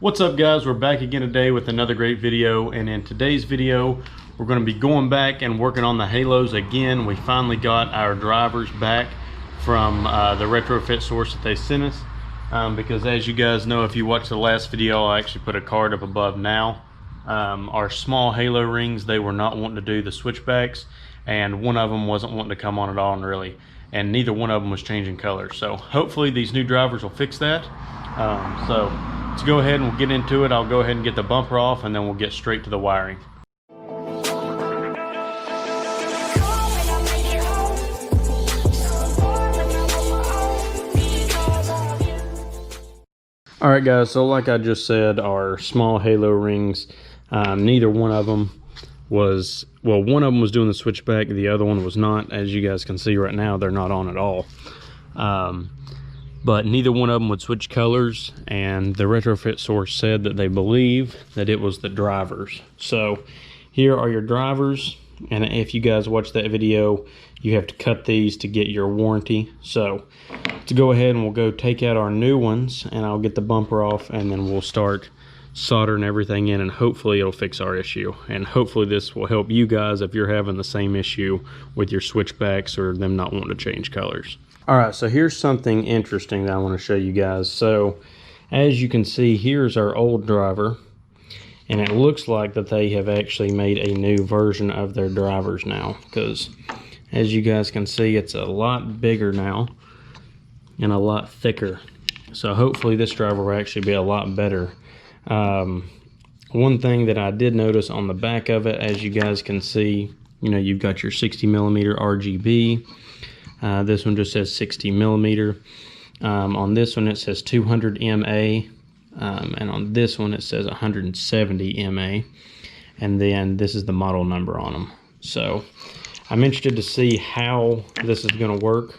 What's up guys, we're back again today with another great video, and in today's video we're going to be going back and working on the halos again. We finally got our drivers back from the Retrofit Source that they sent us, because as you guys know, if you watched the last video, I actually put a card up above now. Our small halo rings, they were not wanting to do the switchbacks, and one of them wasn't wanting to come on at all, and neither one of them was changing colors. So hopefully these new drivers will fix that. So let's go ahead and we'll get into it. I'll go ahead and get the bumper off, and then we'll get straight to the wiring. All right guys, so like I just said, our small halo rings, neither one of them was, well, one of them was doing the switchback, the other one was not. As you guys can see right now, they're not on at all. But neither one of them would switch colors, and the Retrofit Source said that they believe that it was the drivers. So here are your drivers, and if you guys watch that video, you have to cut these to get your warranty. So to go ahead and we'll go take out our new ones, and I'll get the bumper off, and then we'll start soldering everything in, and hopefully it'll fix our issue. And hopefully this will help you guys if you're having the same issue with your switchbacks or them not wanting to change colors. All right, so here's something interesting that I want to show you guys. So as you can see, here's our old driver, and it looks like that they have actually made a new version of their drivers now, because as you guys can see, it's a lot bigger now and a lot thicker. So hopefully this driver will actually be a lot better. One thing that I did notice on the back of it, as you guys can see, you know, you've got your 60mm RGB. This one just says 60mm. On this one it says 200 mA, and on this one it says 170 mA, and then this is the model number on them. So I'm interested to see how this is going to work,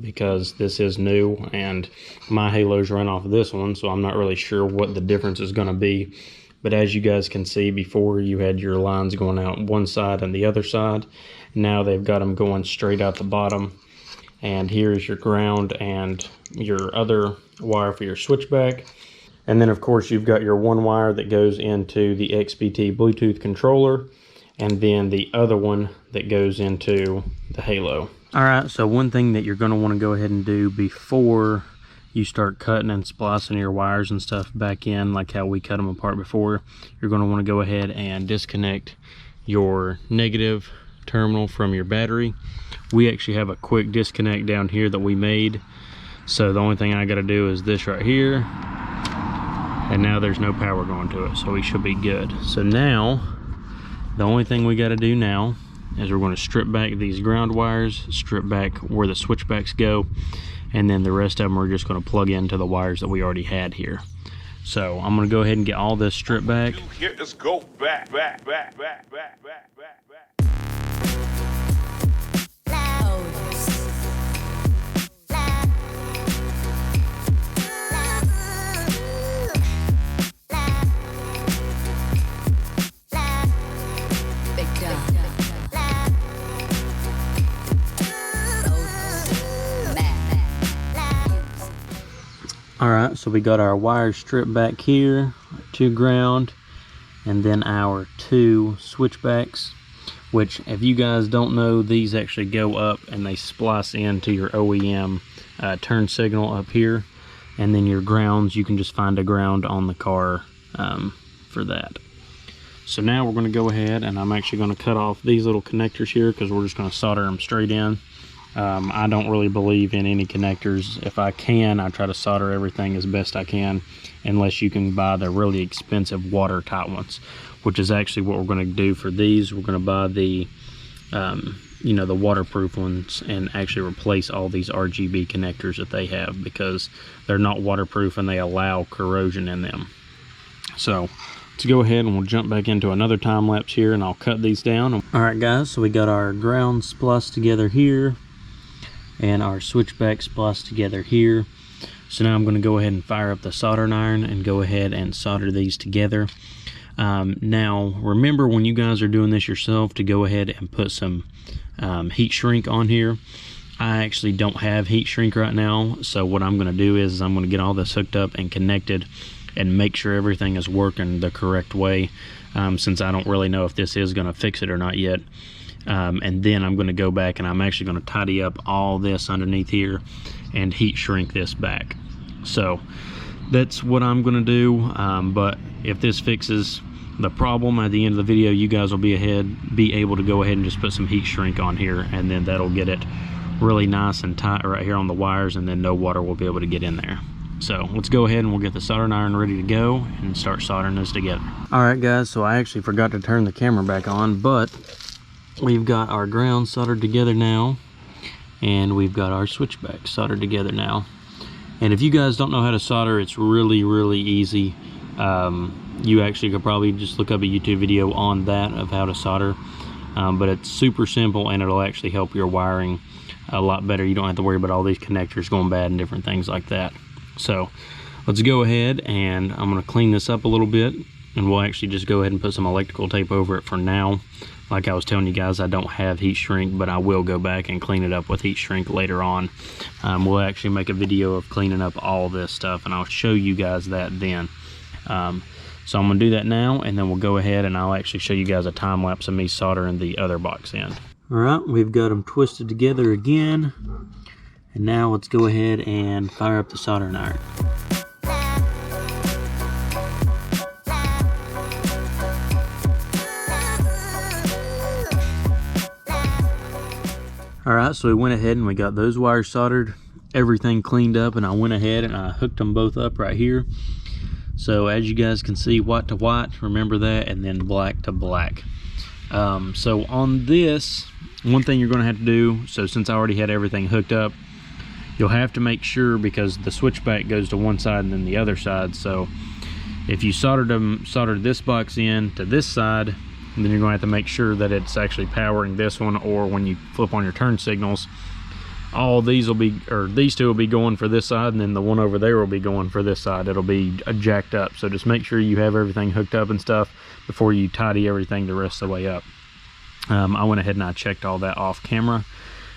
because this is new and my halos run off of this one, so I'm not really sure what the difference is going to be. But as you guys can see, before you had your lines going out one side and the other side. Now they've got them going straight out the bottom. And here's your ground and your other wire for your switchback. And then of course you've got your one wire that goes into the XBT Bluetooth controller, and then the other one that goes into the halo. All right, so one thing that you're going to want to go ahead and do before you start cutting and splicing your wires and stuff back in, like how we cut them apart before, you're going to want to go ahead and disconnect your negative terminal from your battery. We actually have a quick disconnect down here that we made, so the only thing I got to do is this right here, and now there's no power going to it, so we should be good. So now the only thing we got to do now is we're going to strip back these ground wires, strip back where the switchbacks go, and then the rest of them we're just going to plug into the wires that we already had here. So I'm going to go ahead and get all this stripped back. Here, let's go back. Alright, so we got our wires stripped back here, 2 ground, and then our 2 switchbacks, which if you guys don't know, these actually go up and they splice into your OEM turn signal up here, and then your grounds, you can just find a ground on the car for that. So now we're going to go ahead, and I'm actually going to cut off these little connectors here because we're just going to solder them straight in. I don't really believe in any connectors. If I can, I try to solder everything as best I can, unless you can buy the really expensive watertight ones, which is actually what we're going to do for these. We're going to buy the you know, the waterproof ones, and actually replace all these RGB connectors that they have, because they're not waterproof and they allow corrosion in them. So let's go ahead and we'll jump back into another time lapse here, and I'll cut these down. All right guys, so we got our ground spliced together here and our switchback spliced together here. So now I'm going to go ahead and fire up the soldering iron and go ahead and solder these together. Now remember, when you guys are doing this yourself, to go ahead and put some heat shrink on here. I actually don't have heat shrink right now, so what I'm going to do is I'm going to get all this hooked up and connected and make sure everything is working the correct way, since I don't really know if this is going to fix it or not yet. And then I'm going to go back and I'm actually going to tidy up all this underneath here and heat shrink this back. So that's what I'm going to do. But if this fixes the problem at the end of the video, you guys will be able to go ahead and just put some heat shrink on here, and then that'll get it really nice and tight right here on the wires, and then no water will be able to get in there. So let's go ahead and we'll get the soldering iron ready to go and start soldering this together. All right guys, so I actually forgot to turn the camera back on, but we've got our ground soldered together now, and we've got our switchback soldered together now. And if you guys don't know how to solder, it's really easy. You actually could probably just look up a YouTube video on that of how to solder, but it's super simple, and it'll actually help your wiring a lot better. You don't have to worry about all these connectors going bad and different things like that. So let's go ahead, and I'm going to clean this up a little bit, and we'll actually just go ahead and put some electrical tape over it for now. Like I was telling you guys, I don't have heat shrink, but I will go back and clean it up with heat shrink later on. We'll actually make a video of cleaning up all this stuff, and I'll show you guys that then. So I'm going to do that now, and then we'll go ahead and I'll actually show you guys a time lapse of me soldering the other box end. All right, we've got them twisted together again, and now let's go ahead and fire up the soldering iron. All right, so we went ahead and we got those wires soldered, everything cleaned up, and I went ahead and I hooked them both up right here. So as you guys can see, white to white, remember that, and then black to black. So on this, one thing you're going to have to do, so since I already had everything hooked up, you'll have to make sure, because the switchback goes to one side and then the other side. So if you soldered this box in to this side, and then you're going to have to make sure that it's actually powering this one, or when you flip on your turn signals, all these will be, or these two will be going for this side, and then the one over there will be going for this side. It'll be jacked up. So just make sure you have everything hooked up and stuff before you tidy everything the rest of the way up. I went ahead and I checked all that off camera.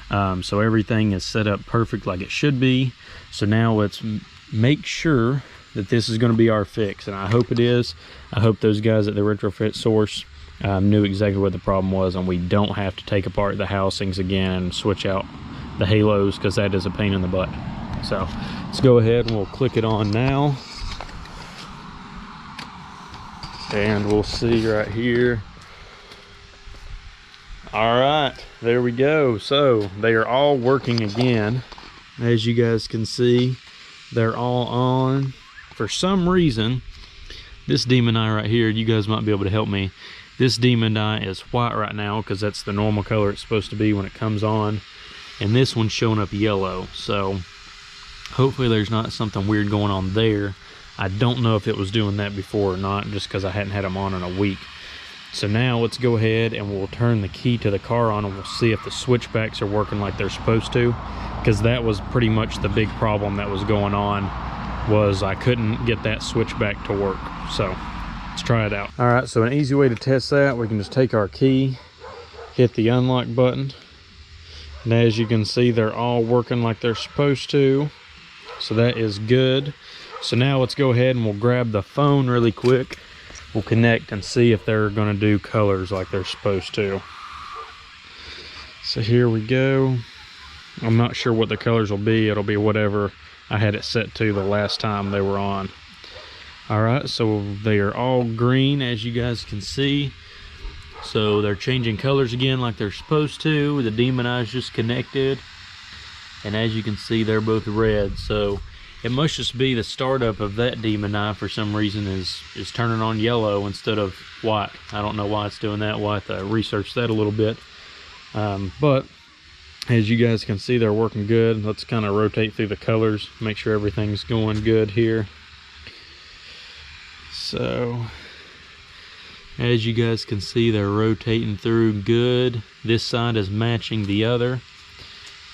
So everything is set up perfect like it should be. So now let's make sure that this is going to be our fix, and I hope it is. I hope those guys at the Retrofit Source knew exactly what the problem was, and we don't have to take apart the housings again and switch out the halos, because that is a pain in the butt. So let's go ahead and we'll click it on now, and we'll see right here. All right, there we go. So they are all working again. As you guys can see, they're all on. For some reason, this demon eye right here, you guys might be able to help me. This demon eye is white right now because that's the normal color it's supposed to be when it comes on. And this one's showing up yellow. So hopefully there's not something weird going on there. I don't know if it was doing that before or not, just because I hadn't had them on in a week. So now let's go ahead and we'll turn the key to the car on, and we'll see if the switchbacks are working like they're supposed to, because that was pretty much the big problem that was going on, was I couldn't get that switchback to work. So let's try it out. All right, so an easy way to test that, we can just take our key, hit the unlock button, and as you can see, they're all working like they're supposed to. So that is good. So now let's go ahead and we'll grab the phone really quick. We'll connect and see if they're going to do colors like they're supposed to. So here we go. I'm not sure what the colors will be. It'll be whatever I had it set to the last time they were on. All right, so they are all green, as you guys can see. So they're changing colors again like they're supposed to. The demon eye's just connected, and as you can see, they're both red. So it must just be the startup of that demon eye for some reason is turning on yellow instead of white. I don't know why it's doing that. We'll have to research that a little bit. But as you guys can see, they're working good. Let's kind of rotate through the colors, make sure everything's going good here. So as you guys can see, they're rotating through good. This side is matching the other,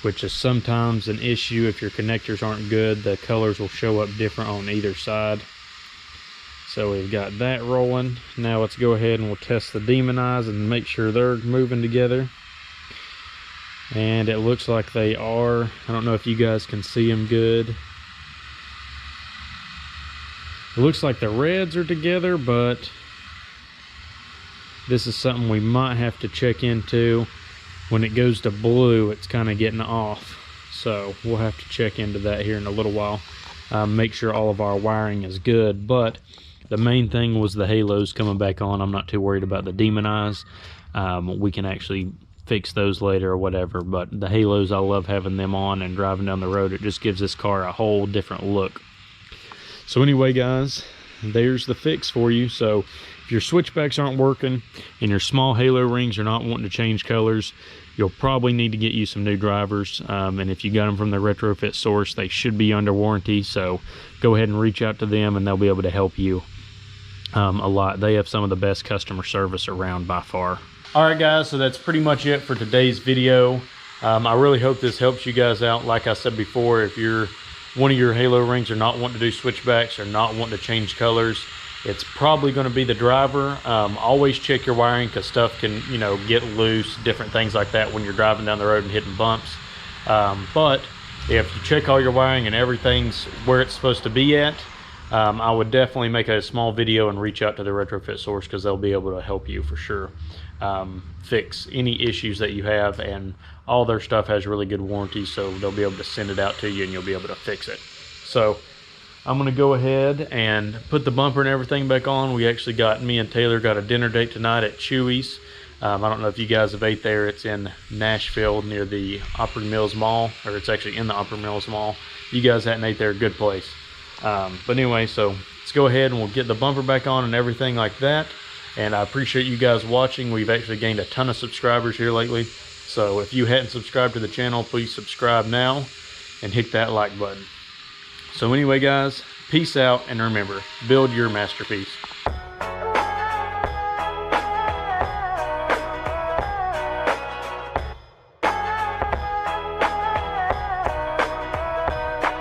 which is sometimes an issue. If your connectors aren't good, the colors will show up different on either side. So we've got that rolling. Now let's go ahead and we'll test the demon eyes and make sure they're moving together. And it looks like they are. I don't know if you guys can see them good. looks like the reds are together, but this is something we might have to check into. When it goes to blue, it's kind of getting off. So we'll have to check into that here in a little while. Make sure all of our wiring is good. But the main thing was the halos coming back on. I'm not too worried about the demon eyes. We can actually fix those later or whatever. But the halos, I love having them on and driving down the road. It just gives this car a whole different look. So anyway, guys, there's the fix for you. So if your switchbacks aren't working and your small halo rings are not wanting to change colors, you'll probably need to get you some new drivers. And if you got them from the Retrofit Source, they should be under warranty. So go ahead and reach out to them and they'll be able to help you a lot. They have some of the best customer service around by far. All right, guys, so that's pretty much it for today's video. I really hope this helps you guys out. Like I said before, if one of your halo rings are not wanting to do switchbacks or not wanting to change colors, it's probably going to be the driver. Always check your wiring, because stuff can, you know, get loose, different things like that when you're driving down the road and hitting bumps. But if you check all your wiring and everything's where it's supposed to be at, I would definitely make a small video and reach out to the Retrofit Source, because they'll be able to help you for sure. Fix any issues that you have, and all their stuff has really good warranty, so they'll be able to send it out to you and you'll be able to fix it. So I'm gonna go ahead and put the bumper and everything back on. Me and Taylor got a dinner date tonight at Chewy's. I don't know if you guys have ate there. It's in Nashville near the Opry Mills Mall, or it's actually in the Opry Mills Mall. You guys hadn't ate there, good place. But anyway, so let's go ahead and we'll get the bumper back on and everything like that. And I appreciate you guys watching. We've actually gained a ton of subscribers here lately. So if you hadn't subscribed to the channel, please subscribe now and hit that like button. So anyway, guys, peace out, and remember, build your masterpiece.